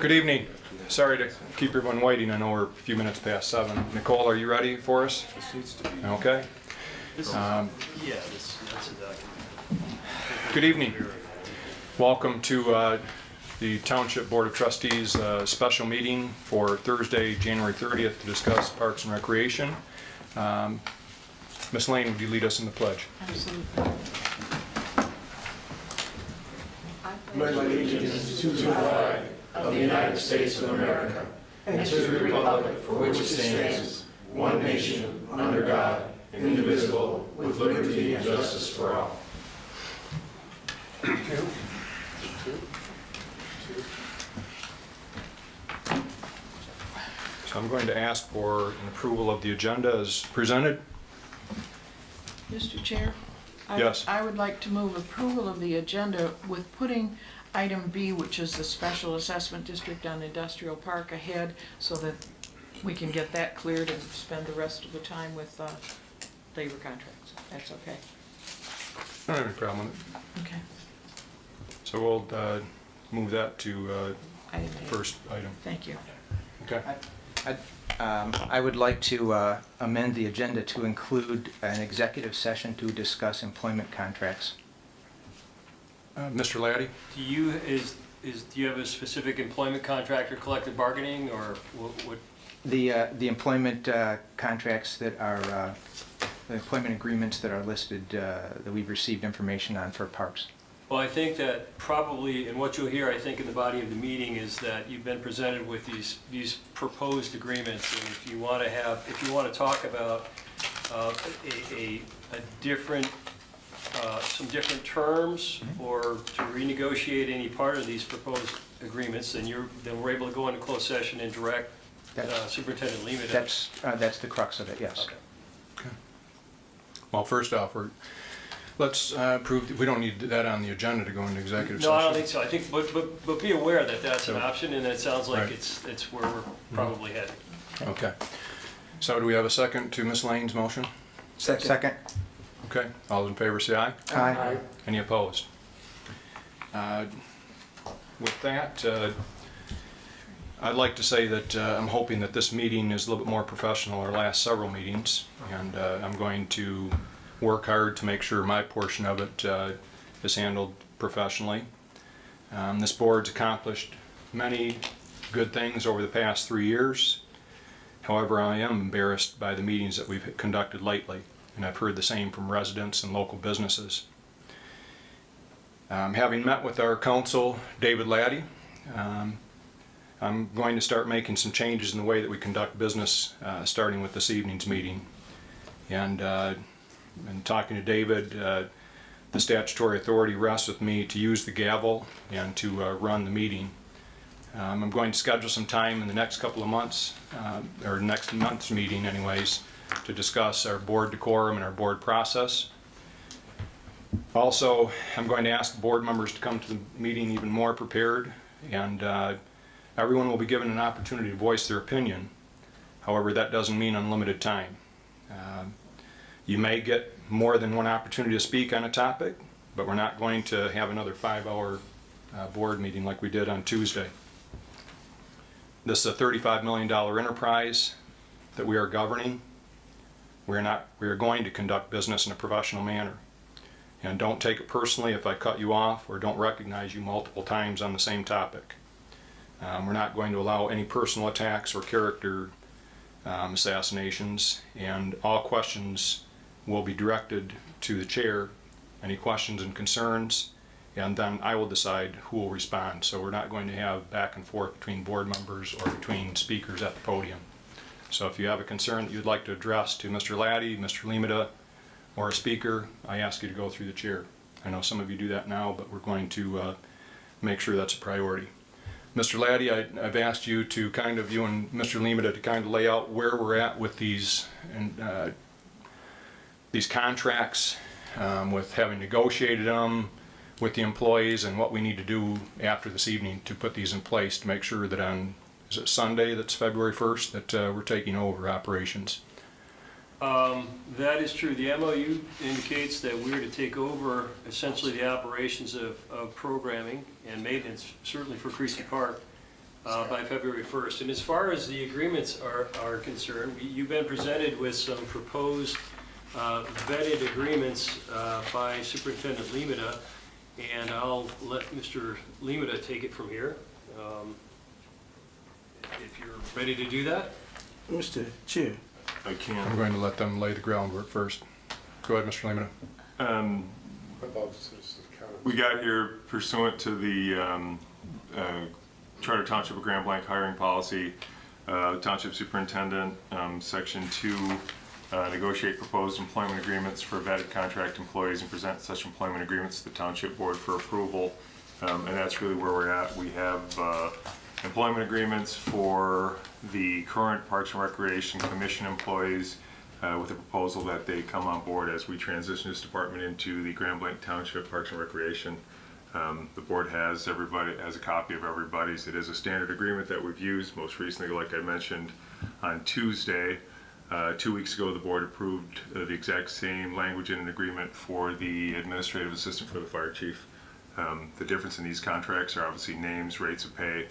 Good evening. Sorry to keep everyone waiting. I know we're a few minutes past 7. Nicole, are you ready for us? Okay. Good evening. Welcome to the Township Board of Trustees special meeting for Thursday, January 30th to discuss Parks and Recreation. Ms. Lane, would you lead us in the pledge? Absolutely. I pledge allegiance to the flag of the United States of America and to the republic for which it stands, one nation, under God, indivisible, with liberty and justice for all. So I'm going to ask for an approval of the agenda as presented. Mr. Chair? Yes. I would like to move approval of the agenda with putting item B, which is the Special Assessment District on Industrial Park, ahead so that we can get that cleared and spend the rest of the time with labor contracts. That's okay. I don't have any problem with it. Okay. So we'll move that to Item A. first item. Thank you. Okay. I would like to amend the agenda to include an executive session to discuss employment contracts. Mr. Laddie? Do you have a specific employment contract or collective bargaining, or what? The employment contracts that are, the employment agreements that are listed, that we've received information on for parks. Well, I think that probably, and what you'll hear, I think, in the body of the meeting is that you've been presented with these proposed agreements, and if you want to talk about a different, some different terms, or to renegotiate any part of these proposed agreements, then we're able to go into closed session and direct Superintendent Lima. That's the crux of it, yes. Okay. Well, first off, let's approve. We don't need that on the agenda to go into executive session. No, I don't think so. I think, but be aware that that's an option, and it sounds like it's where we're probably headed. Okay. So do we have a second to Ms. Lane's motion? Second. Okay. All those in favor say aye. Aye. Any opposed? With that, I'd like to say that I'm hoping that this meeting is a little bit more professional than our last several meetings, and I'm going to work hard to make sure my portion of it is handled professionally. This board's accomplished many good things over the past 3 years. However, I am embarrassed by the meetings that we've conducted lately, and I've heard the same from residents and local businesses. Having met with our council, David Laddie, I'm going to start making some changes in the way that we conduct business, starting with this evening's meeting. And talking to David, the statutory authority rests with me to use the gavel and to run the meeting. I'm going to schedule some time in the next couple of months, or next month's meeting anyways, to discuss our board decorum and our board process. Also, I'm going to ask board members to come to the meeting even more prepared, and everyone will be given an opportunity to voice their opinion. However, that doesn't mean unlimited time. You may get more than one opportunity to speak on a topic, but we're not going to have another 5-hour board meeting like we did on Tuesday. This is a $35 million enterprise that we are governing. We are going to conduct business in a professional manner. And don't take it personally if I cut you off or don't recognize you multiple times on the same topic. We're not going to allow any personal attacks or character assassinations, and all questions will be directed to the chair, any questions and concerns, and then I will decide who will respond. So we're not going to have back and forth between board members or between speakers at the podium. So if you have a concern that you'd like to address to Mr. Laddie, Mr. Limita, or a speaker, I ask you to go through the chair. I know some of you do that now, but we're going to make sure that's a priority. Mr. Laddie, I've asked you to you and Mr. Limita to kind of lay out where we're at with these contracts, with having negotiated them with the employees, and what we need to do after this evening to put these in place to make sure that on, is it Sunday, that's February 1st, that we're taking over operations. That is true. The MOU indicates that we're to take over essentially the operations of programming and maintenance, certainly for Creasy Park, by February 1st. And as far as the agreements are concerned, you've been presented with some proposed vetted agreements by Superintendent Limita, and I'll let Mr. Limita take it from here. If you're ready to do that. Mr. Chair. I I'm can. going to let them lay the groundwork first. Go ahead, Mr. Limita. We got here pursuant to the Charter Township of Grand Blanc hiring policy, Township Superintendent, Section 2, negotiate proposed employment agreements for vetted contract employees and present such employment agreements to the Township Board for approval. And that's really where we're at. We have employment agreements for the current Parks and Recreation Commission employees with a proposal that they come on board as we transition this department into the Grand Blanc Township Parks and Recreation. The board has a copy of everybody's. It is a standard agreement that we've used most recently, like I mentioned, on Tuesday. 2 weeks ago, the board approved the exact same language in an agreement for the administrative assistant for the fire chief. The difference in these contracts are obviously names, rates of pay,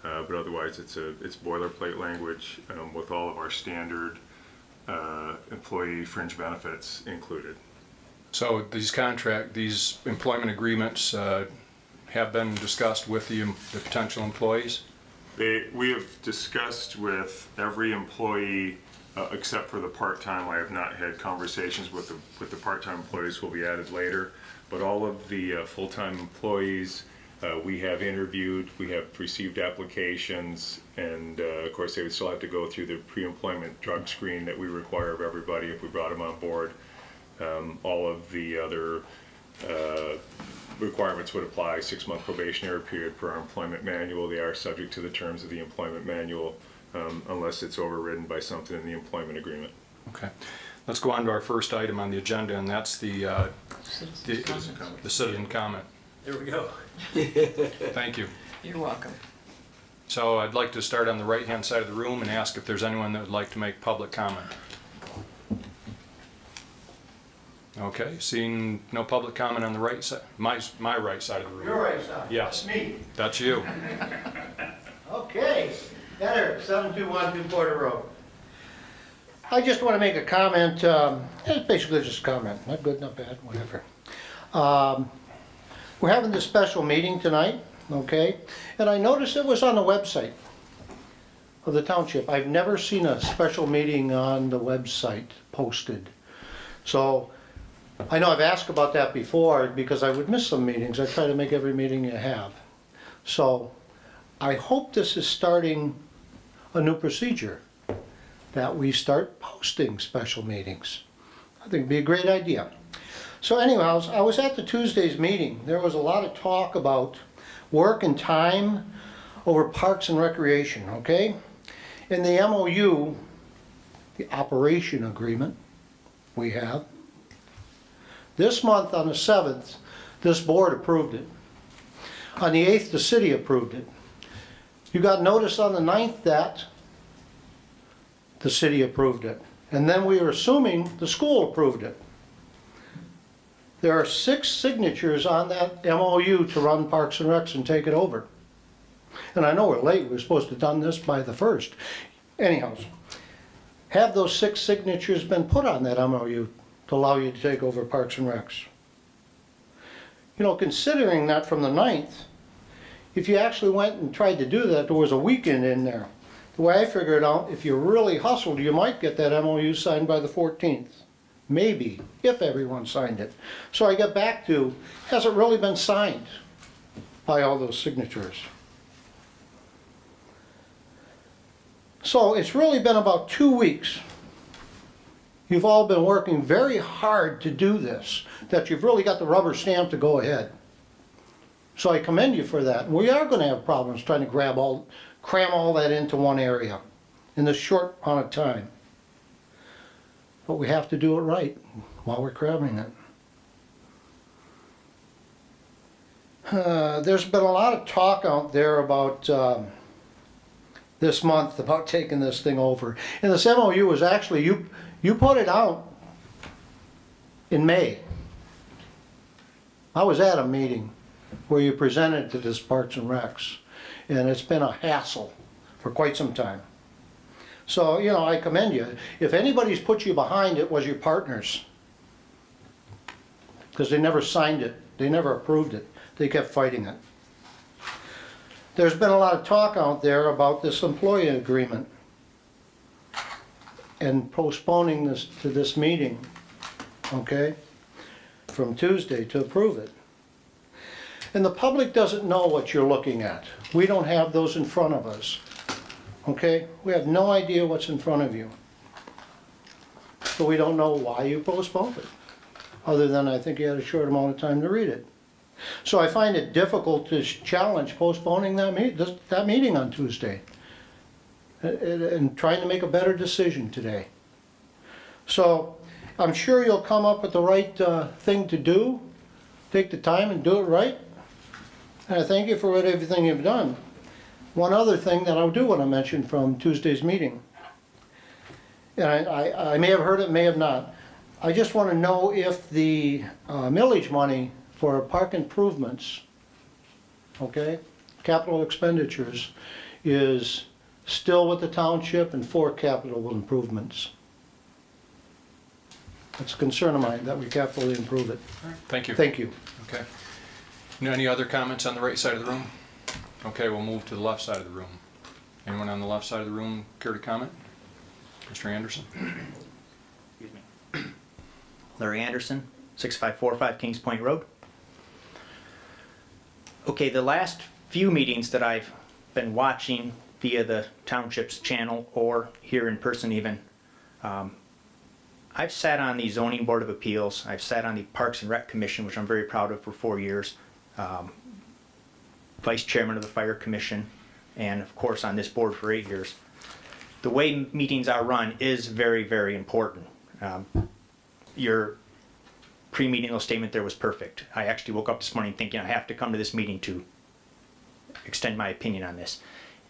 but otherwise it's boilerplate language with all of our standard employee fringe benefits included. So these employment agreements have been discussed with the potential employees? We have discussed with every employee except for the part-time. I have not had conversations with the part-time employees who will be added later, but all of the full-time employees we have interviewed, we have received applications, and of course they would still have to go through the pre-employment drug screen that we require of everybody if we brought them on board. All of the other requirements would apply. 6-month probationary period per our employment manual. They are subject to the terms of the employment manual unless it's overridden by something in the employment agreement. Okay. Let's go on to our first item on the agenda, and that's the citizen comment. There we go. Thank you. You're welcome. So I'd like to start on the right-hand side of the room and ask if there's anyone that would like to make public comment. Okay, seeing no public comment on the right side, my right side of the room. Your right side? Yes. That's me. That's you. Okay. Heather, 72124 Porter Road. I just want to make a comment. It's basically just a comment. Not good, not bad, whatever. We're having this special meeting tonight, okay? And I noticed it was on the website of the township. I've never seen a special meeting on the website posted. So I know I've asked about that before because I would miss some meetings. I try to make every meeting you have. So I hope this is starting a new procedure, that we start posting special meetings. I think it'd be a great idea. So anyways, I was at the Tuesday's meeting. There was a lot of talk about work and time over parks and recreation, okay? In the MOU, the operation agreement we have, this month on the 7th, this board approved it. On the 8th, the city approved it. You got notice on the 9th that the city approved it. And then we were assuming the school approved it. There are 6 signatures on that MOU to run Parks and Recs and take it over. And I know we're late, we're supposed to have done this by the 1st. Anyhow, have those 6 signatures been put on that MOU to allow you to take over Parks and Recs? You know, considering that from the 9th, if you actually went and tried to do that, there was a weekend in there. The way I figured out, if you really hustled, you might get that MOU signed by the 14th. Maybe, if everyone signed it. So I get back to, has it really been signed by all those signatures? So it's really been about 2 weeks. You've all been working very hard to do this, that you've really got the rubber stamp to go ahead. So I commend you for that. We are going to have problems trying to cram all that into one area in this short amount of time. But we have to do it right while we're cramming it. There's been a lot of talk out there about this month about taking this thing over. And this MOU was actually, you put it out in May. I was at a meeting where you presented to this Parks and Recs. And it's been a hassle for quite some time. So, you know, I commend you. If anybody's put you behind, it was your partners. Because they never signed it, they never approved it, they kept fighting it. There's been a lot of talk out there about this employee agreement and postponing this to this meeting, okay, from Tuesday to approve it. And the public doesn't know what you're looking at. We don't have those in front of us, okay? We have no idea what's in front of you. So we don't know why you postponed it, other than I think you had a short amount of time to read it. So I find it difficult to challenge postponing that meeting on Tuesday and trying to make a better decision today. So I'm sure you'll come up with the right thing to do. Take the time and do it right. And I thank you for everything you've done. One other thing that I do want to mention from Tuesday's meeting, and I may have heard it, may have not. I just want to know if the millage money for park improvements, okay, capital expenditures, is still with the township and for capital improvements. It's a concern of mine that we capitally improve it. Thank you. Thank you. Okay. Any other comments on the right side of the room? Okay, we'll move to the left side of the room. Anyone on the left side of the room care to comment? Mr. Anderson? Excuse me. Larry Anderson, 6545 Kings Point Road. Okay, the last few meetings that I've been watching via the township's channel or here in person even, I've sat on the Zoning Board of Appeals, I've sat on the Parks and Rec Commission, which I'm very proud of, for 4 years, Vice Chairman of the Fire Commission, and of course on this board for 8 years. The way meetings are run is very, very important. Your pre-meeting little statement there was perfect. I actually woke up this morning thinking I have to come to this meeting to extend my opinion on this.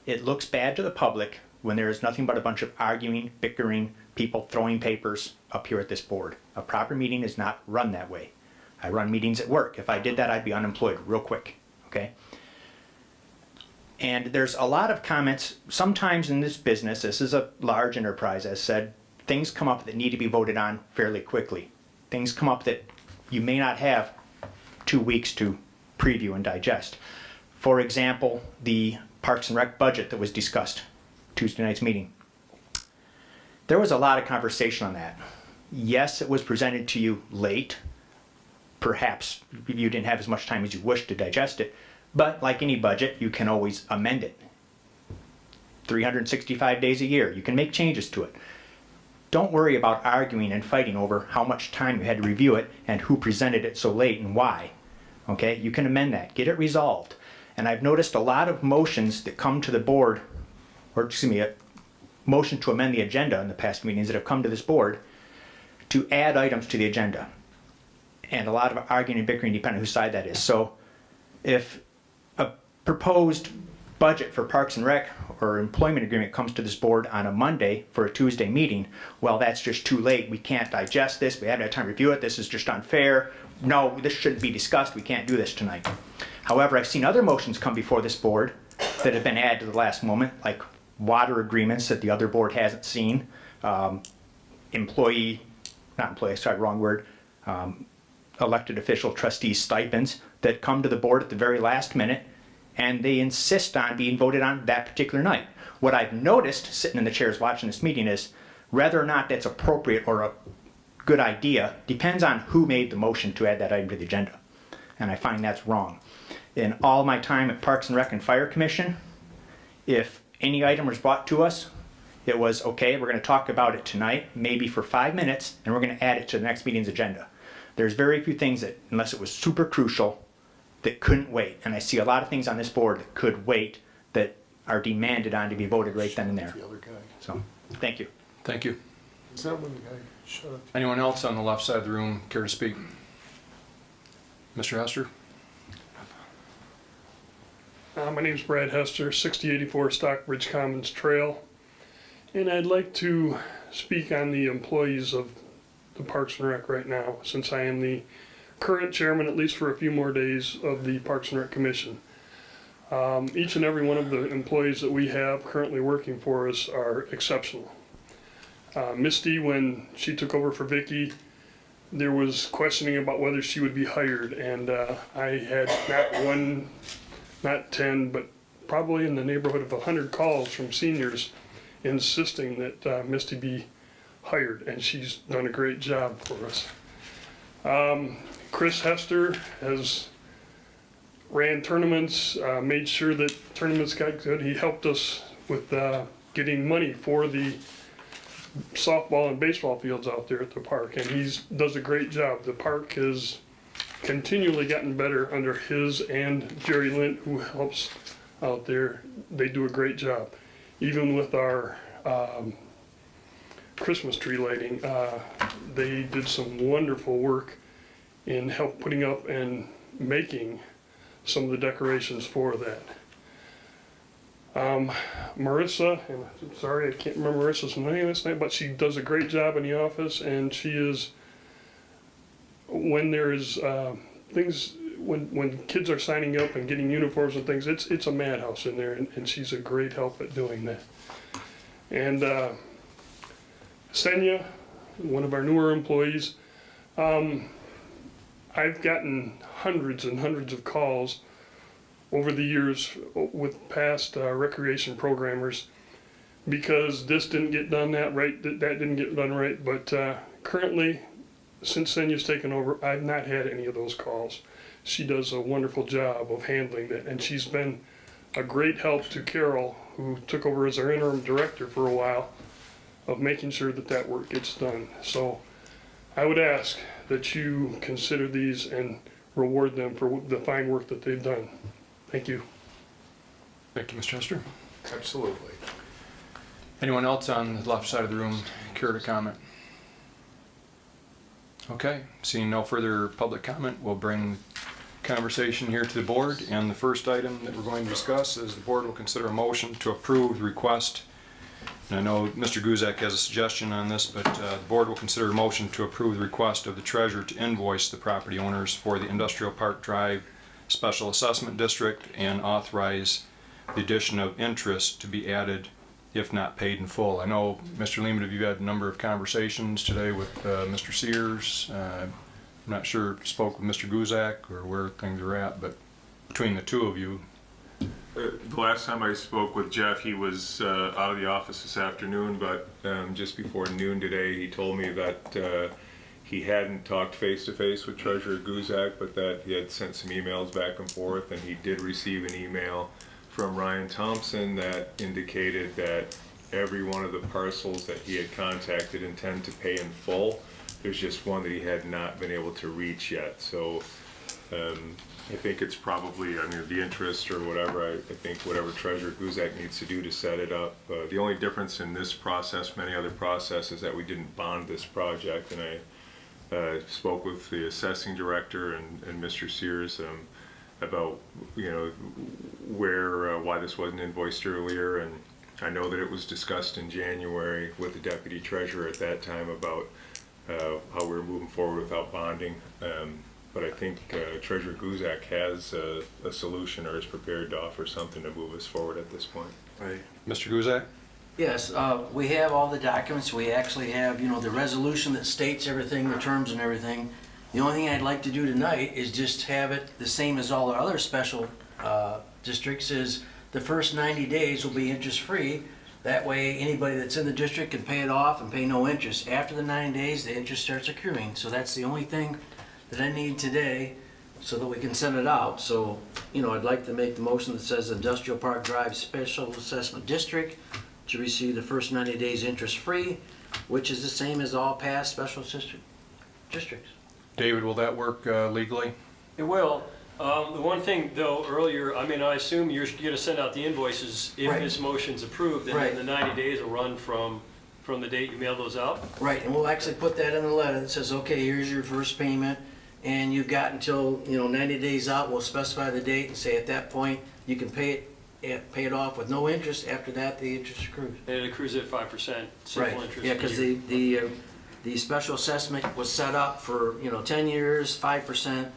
It looks bad to the public when there is nothing but a bunch of arguing, bickering, people throwing papers up here at this board. A proper meeting is not run that way. I run meetings at work. If I did that, I'd be unemployed real quick, okay? And there's a lot of comments, sometimes in this business, this is a large enterprise, as said, things come up that need to be voted on fairly quickly. Things come up that you may not have 2 weeks to preview and digest. For example, the Parks and Rec budget that was discussed Tuesday night's meeting. There was a lot of conversation on that. Yes, it was presented to you late. Perhaps you didn't have as much time as you wished to digest it, but like any budget, you can always amend it. 365 days a year, you can make changes to it. Don't worry about arguing and fighting over how much time you had to review it and who presented it so late and why. Okay, you can amend that, get it resolved. And I've noticed a lot of motions that come to the board, or excuse me, a motion to amend the agenda in the past meetings that have come to this board to add items to the agenda. And a lot of arguing and bickering depending on whose side that is. So if a proposed budget for Parks and Rec or employment agreement comes to this board on a Monday for a Tuesday meeting, well, that's just too late. We can't digest this. We haven't had time to review it. This is just unfair. No, this shouldn't be discussed. We can't do this tonight. However, I've seen other motions come before this board that have been added to the last moment, like water agreements that the other board hasn't seen, elected official trustees stipends that come to the board at the very last minute, and they insist on being voted on that particular night. What I've noticed sitting in the chairs watching this meeting is whether or not that's appropriate or a good idea depends on who made the motion to add that item to the agenda. And I find that's wrong. In all my time at Parks and Rec and Fire Commission, if any item was brought to us, it was, okay, we're going to talk about it tonight, maybe for 5 minutes, and we're going to add it to the next meeting's agenda. There's very few things that, unless it was super crucial, that couldn't wait. And I see a lot of things on this board that could wait, that are demanded on to be voted right then and there. So, thank you. Thank you. Is that one guy? Shut up. Anyone else on the left side of the room care to speak? Mr. Hester? My name's Brad Hester, 6084 Stockbridge Commons Trail, and I'd like to speak on the employees of the Parks and Rec right now, since I am the current chairman, at least for a few more days, of the Parks and Rec Commission. Each and every one of the employees that we have currently working for us are exceptional. Misty, when she took over for Vicky, there was questioning about whether she would be hired, and I had not one, not 10, but probably in the neighborhood of 100 calls from seniors insisting that Misty be hired, and she's done a great job for us. Chris Hester has ran tournaments, made sure that tournaments got good. He helped us with getting money for the softball and baseball fields out there at the park, and he does a great job. The park has continually gotten better under his and Jerry Lint, who helps out there. They do a great job. Even with our Christmas tree lighting, they did some wonderful work in help putting up and making some of the decorations for that. Marissa, and I'm sorry I can't remember Marissa's name this night, but she does a great job in the office, and she is, when there's things, when kids are signing up and getting uniforms and things, it's a madhouse in there, and she's a great help at doing that. And Senya, one of our newer employees, I've gotten hundreds and hundreds of calls over the years with past recreation programmers because this didn't get done that didn't get done right. But currently, since Senya's taken over, I've not had any of those calls. She does a wonderful job of handling that, and she's been a great help to Carol, who took over as our interim director for a while, of making sure that that work gets done. So I would ask that you consider these and reward them for the fine work that they've done. Thank you. Thank you, Mr. Hester. Absolutely. Anyone else on the left side of the room care to comment? Okay, seeing no further public comment, we'll bring conversation here to the board. And the first item that we're going to discuss is the board will consider a motion to approve the request. And I know Mr. Guzak has a suggestion on this, but the board will consider a motion to approve the request of the treasurer to invoice the property owners for the Industrial Park Drive Special Assessment District and authorize the addition of interest to be added if not paid in full. I know, Mr. Lehman, have you had a number of conversations today with Mr. Sears? I'm not sure if you spoke with Mr. Guzak or where things are at, but between the two of you. The last time I spoke with Jeff, he was out of the office this afternoon, but just before noon today, he told me that he hadn't talked face-to-face with Treasurer Guzak, but that he had sent some emails back and forth, and he did receive an email from Ryan Thompson that indicated that every one of the parcels that he had contacted intend to pay in full. There's just one that he had not been able to reach yet. So I think it's probably, I mean, the interest or whatever, I think whatever Treasurer Guzak needs to do to set it up. The only difference in this process, many other processes, is that we didn't bond this project, and I spoke with the assessing director and Mr. Sears about, you know, why this wasn't invoiced earlier, and I know that it was discussed in January with the deputy treasurer at that time about how we were moving forward without bonding. But I think Treasurer Guzak has a solution or is prepared to offer something to move us forward at this point. Right. Mr. Guzak? Yes, we have all the documents. We actually have, you know, the resolution that states everything, the terms and everything. The only thing I'd like to do tonight is just have it the same as all our other special districts, is the first 90 days will be interest-free. That way, anybody that's in the district can pay it off and pay no interest. After the 9 days, the interest starts accruing. So that's the only thing that I need today so that we can send it out. So, you know, I'd like to make the motion that says Industrial Park Drive Special Assessment District to receive the first 90 days interest-free, which is the same as all past special districts. David, will that work legally? It will. The one thing, though, earlier, I mean, I assume you're going to send out the invoices if Right. this motion's approved, and Right. then the 90 days will run from the date you mail those out? Right, and we'll actually put that in the letter that says, okay, here's your first payment, and you've got until, 90 days out. We'll specify the date and say at that point, you can pay it off with no interest. After that, the interest accrues. And it accrues at 5% simple interest. Yeah, a because year. the special assessment was set up for, 10 years, 5%.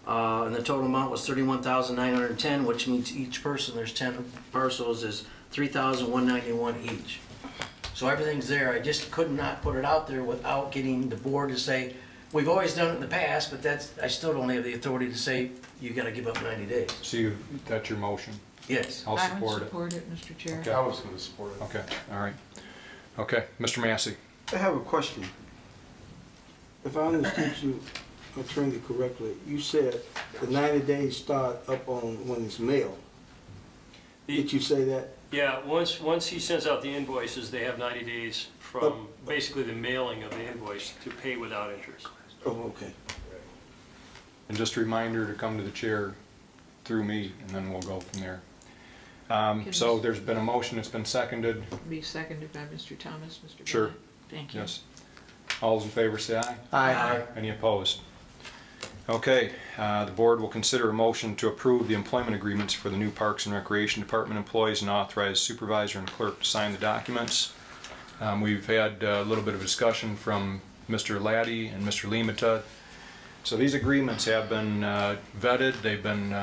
And the total amount was 31,910, which means each person, there's 10 parcels, is 3,191 each. So everything's there. I just could not put it out there without getting the board to say, we've always done it in the past, but I still don't have the authority to say, you gotta give up 90 days. So that's your motion? Yes. I'll I would support it. support it, Mr. Chair. Okay. I was going to support it. Okay, all right. Okay, Mr. Massey? I have a question. If I understood you, attorney, correctly, you said the 90 days start up on when it's mailed. Did you say that? Yeah, once he sends out the invoices, they have 90 days from basically the mailing of the invoice to pay without interest. Oh, okay. And just a reminder to come to the chair through me, and then we'll go from there. So there's been a motion, it's been seconded. Be seconded by Mr. Thomas, Mr. Bennett. Sure. Thank you. Yes. All those in favor say aye. Aye. Any opposed? Okay, the board will consider a motion to approve the employment agreements for the new Parks and Recreation Department employees and authorize supervisor and clerk to sign the documents. We've had a little bit of a discussion from Mr. Laddie and Mr. Limata. So these agreements have been vetted, they've been,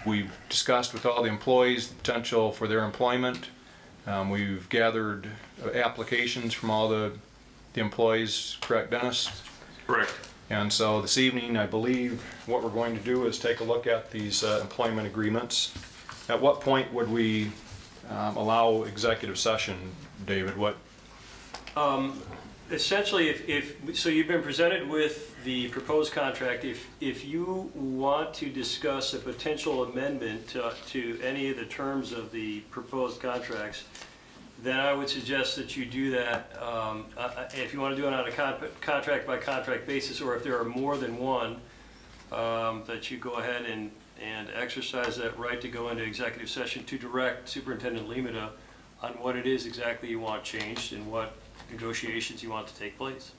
we've discussed with all the employees the potential for their employment. We've gathered applications from all the employees, correct, Dennis? Correct. And so this evening, I believe what we're going to do is take a look at these employment agreements. At what point would we allow executive session, David? What? Essentially, so you've been presented with the proposed contract. If you want to discuss a potential amendment to any of the terms of the proposed contracts, then I would suggest that you do that. If you want to do it on a contract by contract basis, or if there are more than one, that you go ahead and exercise that right to go into executive session to direct Superintendent Limata on what it is exactly you want changed and what negotiations you want to take place.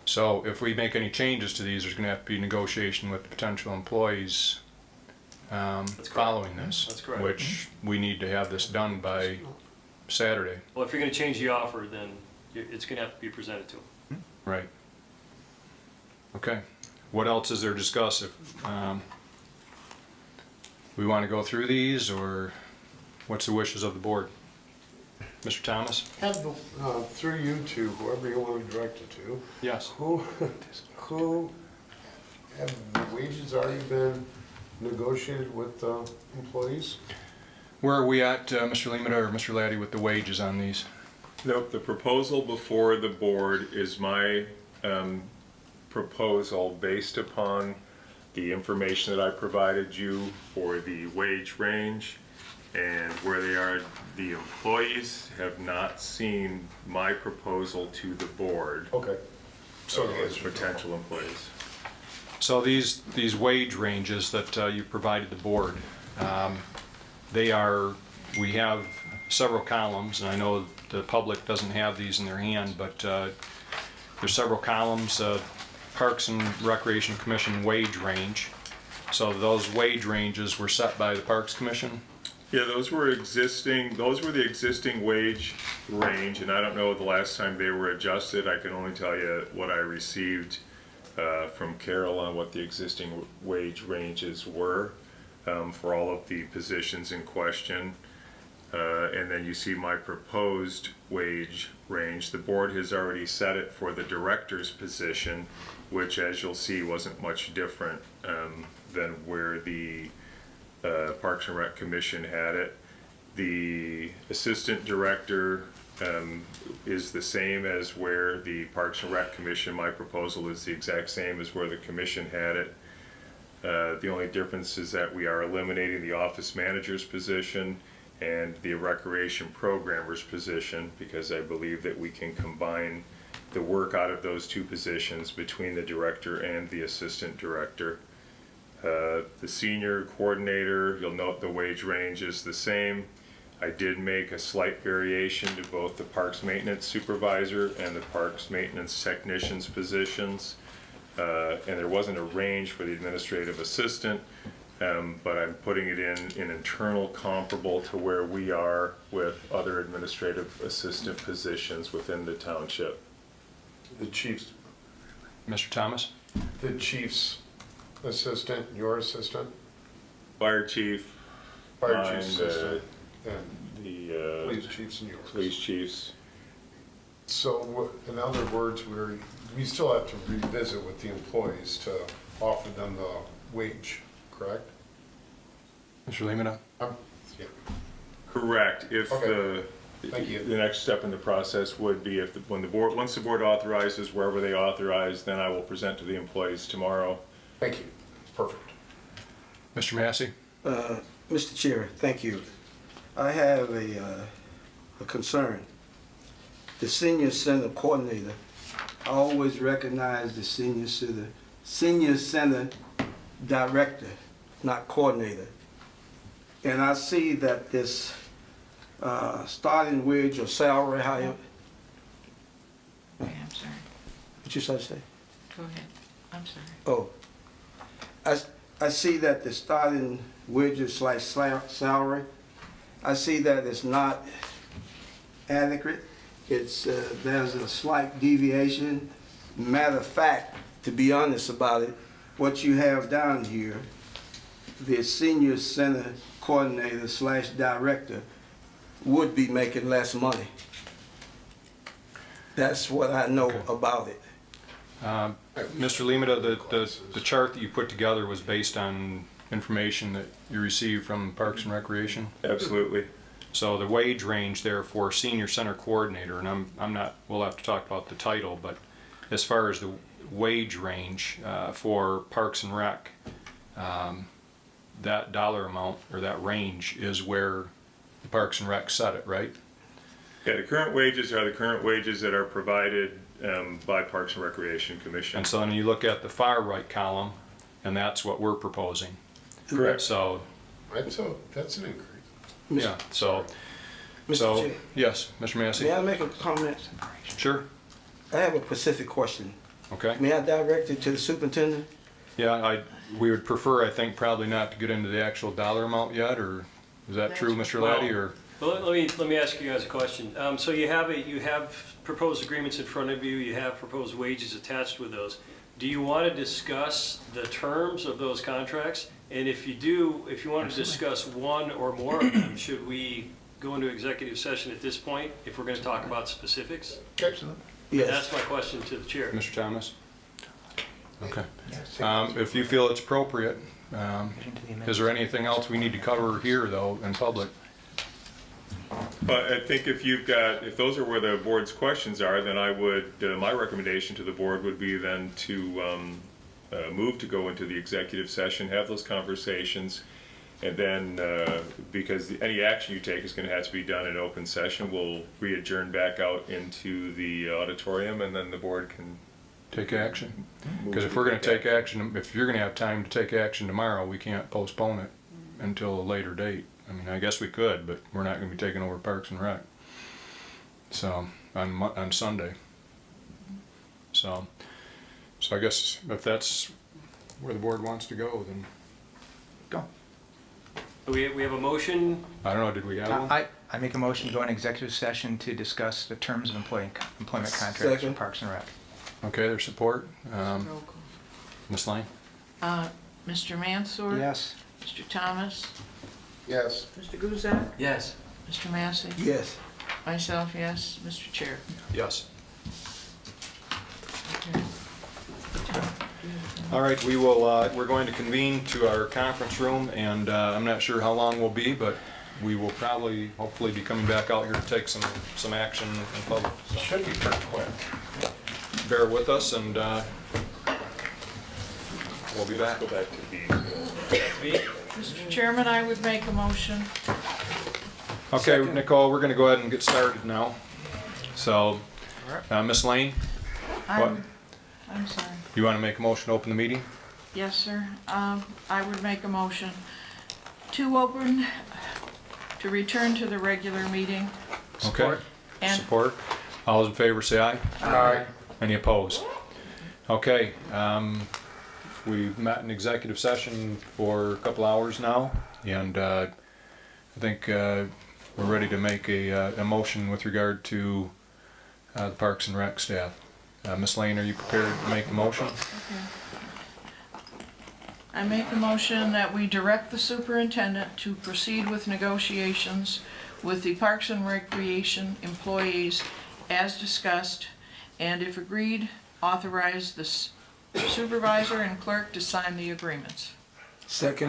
So if we make any changes to these, there's going to have to be negotiation with potential employees following this. That's correct. Which we need to have this done by Saturday. Well, if you're going to change the offer, then it's going to have to be presented to them. Right. Okay. What else is there to discuss? If we want to go through these, or what's the wishes of the board? Mr. Thomas? Have the, through you two, whoever you want to direct it to, Yes. who have the wages already been negotiated with employees? Where are we at, Mr. Limata or Mr. Laddie, with the wages on these? Nope, the proposal before the board is my proposal based upon the information that I provided you for the wage range and where they are. The employees have not seen my proposal to the board. Okay. So As potential employees. So these wage ranges that you provided the board, we have several columns, and I know the public doesn't have these in their hand, but there's several columns, Parks and Recreation Commission wage range. So those wage ranges were set by the Parks Commission? Yeah, those were the existing wage range, and I don't know the last time they were adjusted. I can only tell you what I received from Carol on what the existing wage ranges were for all of the positions in question. And then you see my proposed wage range. The board has already set it for the director's position, which, as you'll see, wasn't much different than where the Parks and Rec Commission had it. The assistant director is the same as where the Parks and Rec Commission, my proposal is the exact same as where the commission had it. The only difference is that we are eliminating the office manager's position and the recreation programmer's position, because I believe that we can combine the work out of those two positions between the director and the assistant director. The senior coordinator, you'll note the wage range is the same. I did make a slight variation to both the parks maintenance supervisor and the parks maintenance technician's positions. And there wasn't a range for the administrative assistant, but I'm putting it in internal comparable to where we are with other administrative assistant positions within the township. The chiefs. Mr. Thomas? The chief's assistant, your assistant, Fire chief, fire mine, chief's assistant, and the police chief's and yours. police chiefs. So in other words, we still have to revisit with the employees to offer them the wage, correct? Mr. Lemata? Yeah. Correct. If Okay. Thank you. the next step in the process would be if, once the board authorizes, wherever they authorize, then I will present to the employees tomorrow. Thank you. Perfect. Mr. Massey? Mr. Chair, thank you. I have a concern. The senior center coordinator, I always recognize the senior center director, not coordinator. And I see that this starting wage or salary, however, Okay, I'm sorry. what you say? Go ahead. I'm sorry. Oh, I see that the starting wages / salary, I see that it's not adequate. It's, there's a slight deviation. Matter of fact, to be honest about it, what you have down here, the senior center coordinator / director would be making less money. That's what I know about it. Mr. Lemata, the chart that you put together was based on information that you received from Parks and Recreation? Absolutely. So the wage range there for senior center coordinator, and I'm not, we'll have to talk about the title, but as far as the wage range for Parks and Rec, that dollar amount or that range is where the Parks and Rec set it, right? Yeah, the current wages are the current wages that are provided by Parks and Recreation Commission. And so then you look at the far right column, and that's what we're proposing. Correct. So, Right, so that's an increase. yeah, so, Mr. Chair, yes, Mr. Massey? may I make a comment? Sure, I have a specific question. okay. May I direct it to the superintendent? Yeah, we would prefer, I think, probably not to get into the actual dollar amount yet, or is that true, Mr. Laddie, or? Well, let me ask you guys a question. So you have proposed agreements in front of you, you have proposed wages attached with those. Do you want to discuss the terms of those contracts? And if you do, if you want to discuss one or more of them, should we go into executive session at this point if we're going to talk about specifics? Absolutely. Yes. That's my question to the chair. Mr. Thomas? Okay. If you feel it's appropriate, is there anything else we need to cover here, though, in public? But I think if those are where the board's questions are, then I would, my recommendation to the board would be then to move to go into the executive session, have those conversations, and then, because any action you take is going to have to be done in open session, we'll re-adjourn back out into the auditorium, and then the board can Take action? Because if we're gonna take action, if you're gonna have time to take action tomorrow, we can't postpone it until a later date. I mean, I guess we could, but we're not gonna be taking over Parks and Rec. So, on Sunday. So I guess if that's where the board wants to go, then Go. We have a motion. I don't know, did we have one? I make a motion to go in executive session to discuss the terms of employment contracts for Second. Parks and Rec. Okay, there's support. Roll call. Ms. Lane? Mr. Mansour? Yes. Mr. Thomas? Yes. Mr. Guzak? Yes. Mr. Massey? Yes. Myself, yes. Mr. Chair? Yes. Okay. All right, we will, we're going to convene to our conference room, and I'm not sure how long we'll be, but we will probably, hopefully be coming back out here to take some action in public. So Should be pretty quick. bear with us, and we'll be back. go back to the Mr. Chairman, I would make a motion. Okay, Nicole, we're going to go ahead and get started now. So, Ms. Lane, I'm sorry. you want to make a motion to open the meeting? Yes, sir. I would make a motion to return to the regular meeting. Okay. And Support. All those in favor say aye. Aye. Any opposed? Okay, we've met in executive session for a couple hours now, and I think we're ready to make a motion with regard to the Parks and Rec staff. Ms. Lane, are you prepared to make the motion? I make a motion that we direct the superintendent to proceed with negotiations with the Parks and Recreation employees as discussed, and if agreed, authorize the supervisor and clerk to sign the agreements. Second.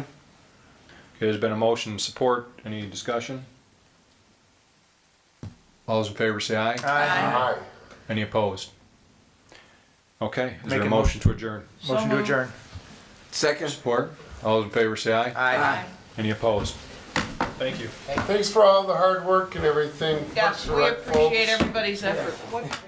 Okay, there's been a motion and support. Any discussion? All those in favor say aye. Aye. Any opposed? Okay, is there Make a a motion to adjourn? So Motion to moved. adjourn. Second. Support? All those in favor say aye. Aye. Any opposed? Thank you. Thanks for all the hard work and everything. Yes, Parks and we Rec appreciate folks. everybody's effort. What-